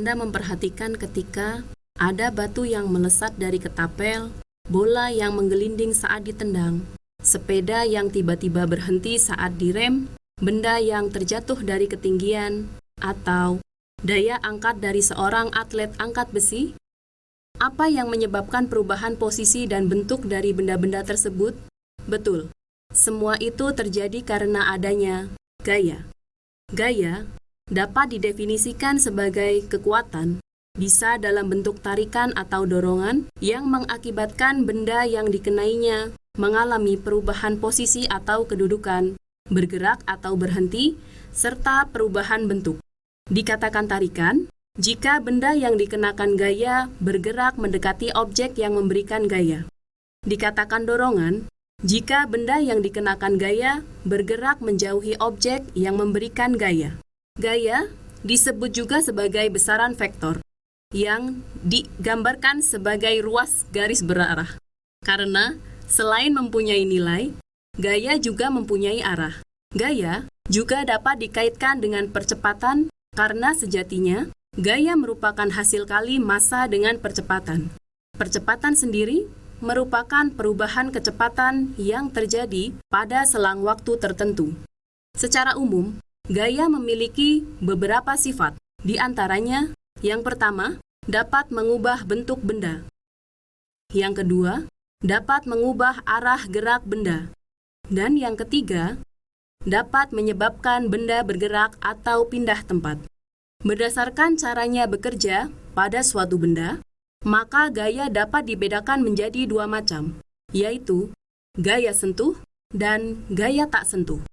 Anda memperhatikan ketika ada batu yang melesat dari ketapel, bola yang menggelinding saat ditendang, sepeda yang tiba-tiba berhenti saat direm, benda yang terjatuh dari ketinggian, atau daya angkat dari seorang atlet angkat besi? Apa yang menyebabkan perubahan posisi dan bentuk dari benda-benda tersebut? Betul, semua itu terjadi karena adanya gaya. Gaya dapat didefinisikan sebagai kekuatan, bisa dalam bentuk tarikan atau dorongan, yang mengakibatkan benda yang dikenainya mengalami perubahan posisi atau kedudukan, bergerak atau berhenti, serta perubahan bentuk. Dikatakan tarikan, jika benda yang dikenakan gaya bergerak mendekati objek yang memberikan gaya. Dikatakan dorongan, jika benda yang dikenakan gaya bergerak menjauhi objek yang memberikan gaya. Gaya disebut juga sebagai besaran vektor, yang digambarkan sebagai ruas garis berarah. Karena selain mempunyai nilai, gaya juga mempunyai arah. Gaya juga dapat dikaitkan dengan percepatan, karena sejatinya gaya merupakan hasil kali massa dengan percepatan. Percepatan sendiri merupakan perubahan kecepatan yang terjadi pada selang waktu tertentu. Secara umum, gaya memiliki beberapa sifat. Di antaranya, yang pertama, dapat mengubah bentuk benda. Yang kedua, dapat mengubah arah gerak benda. Dan yang ketiga, dapat menyebabkan benda bergerak atau pindah tempat. Berdasarkan caranya bekerja pada suatu benda, maka gaya dapat dibedakan menjadi dua macam, yaitu gaya sentuh dan gaya tak sentuh.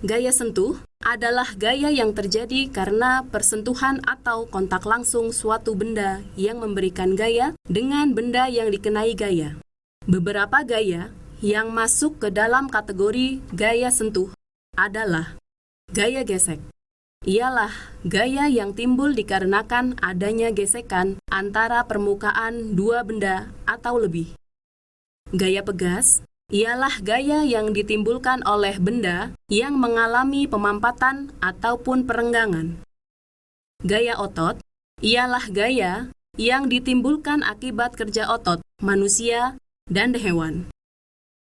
Gaya sentuh adalah gaya yang terjadi karena persentuhan atau kontak langsung suatu benda yang memberikan gaya dengan benda yang dikenai gaya. Beberapa gaya yang masuk ke dalam kategori gaya sentuh adalah gaya gesek. Ialah gaya yang timbul dikarenakan adanya gesekan antara permukaan dua benda atau lebih. Gaya pegas ialah gaya yang ditimbulkan oleh benda yang mengalami pemampatan ataupun perenggangan. Gaya otot ialah gaya yang ditimbulkan akibat kerja otot manusia dan hewan.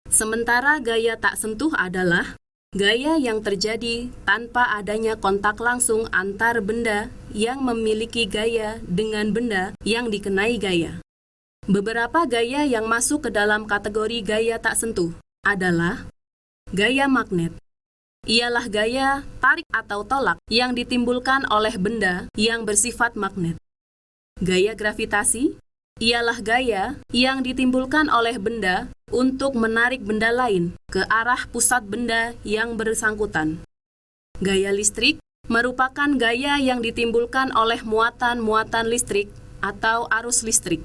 Sementara gaya tak sentuh adalah gaya yang terjadi tanpa adanya kontak langsung antar benda yang memiliki gaya dengan benda yang dikenai gaya. Beberapa gaya yang masuk ke dalam kategori gaya tak sentuh adalah gaya magnet. Ialah gaya tarik atau tolak yang ditimbulkan oleh benda yang bersifat magnet. Gaya gravitasi ialah gaya yang ditimbulkan oleh benda untuk menarik benda lain ke arah pusat benda yang bersangkutan. Gaya listrik merupakan gaya yang ditimbulkan oleh muatan-muatan listrik atau arus listrik.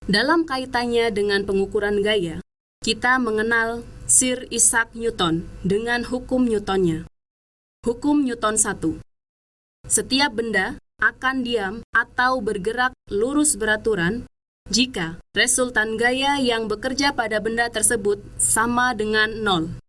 Dalam kaitannya dengan pengukuran gaya, kita mengenal Sir Isaac Newton dengan hukum Newtonnya. Hukum Newton 1. Setiap benda akan diam atau bergerak lurus beraturan jika resultan gaya yang bekerja pada benda tersebut sama dengan 0.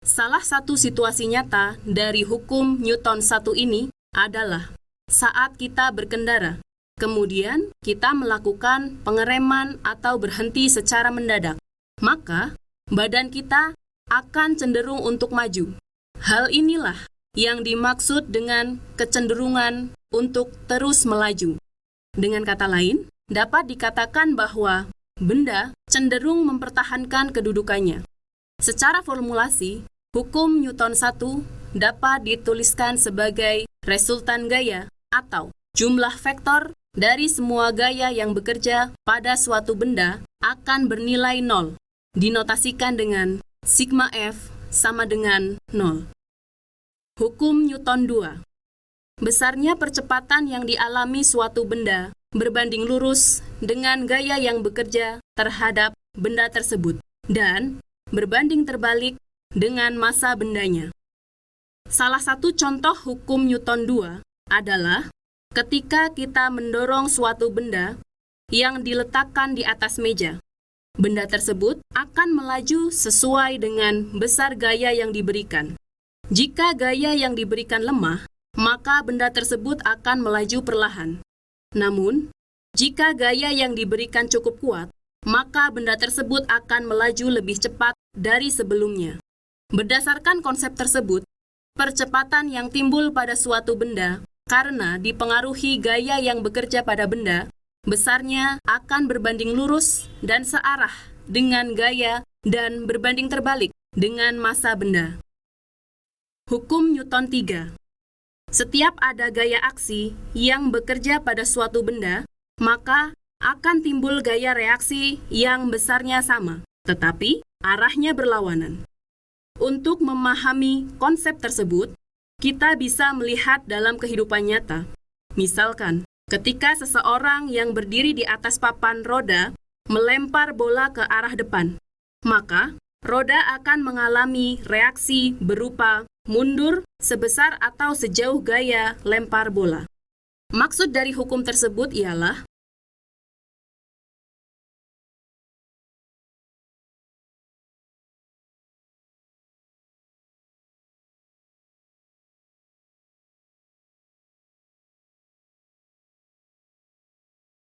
Salah satu situasi nyata dari hukum Newton 1 ini adalah saat kita berkendara, kemudian kita melakukan pengereman atau berhenti secara mendadak, maka badan kita akan cenderung untuk maju. Hal inilah yang dimaksud dengan kecenderungan untuk terus melaju. Dengan kata lain, dapat dikatakan bahwa benda cenderung mempertahankan kedudukannya. Secara formulasi, hukum Newton 1 dapat dituliskan sebagai resultan gaya atau jumlah vektor dari semua gaya yang bekerja pada suatu benda akan bernilai 0, dinotasikan dengan sigma F sama dengan 0. Hukum Newton 2. Besarnya percepatan yang dialami suatu benda berbanding lurus dengan gaya yang bekerja terhadap benda tersebut dan berbanding terbalik dengan massa bendanya. Salah satu contoh hukum Newton 2 adalah ketika kita mendorong suatu benda yang diletakkan di atas meja. Benda tersebut akan melaju sesuai dengan besar gaya yang diberikan. Jika gaya yang diberikan lemah, maka benda tersebut akan melaju perlahan. Namun, jika gaya yang diberikan cukup kuat, maka benda tersebut akan melaju lebih cepat dari sebelumnya. Berdasarkan konsep tersebut, percepatan yang timbul pada suatu benda karena dipengaruhi gaya yang bekerja pada benda, besarnya akan berbanding lurus dan searah dengan gaya dan berbanding terbalik dengan massa benda. Hukum Newton 3. Setiap ada gaya aksi yang bekerja pada suatu benda, maka akan timbul gaya reaksi yang besarnya sama, tetapi arahnya berlawanan. Untuk memahami konsep tersebut, kita bisa melihat dalam kehidupan nyata. Misalkan, ketika seseorang yang berdiri di atas papan roda melempar bola ke arah depan, maka roda akan mengalami reaksi berupa mundur sebesar atau sejauh gaya lempar bola. Maksud dari hukum tersebut ialah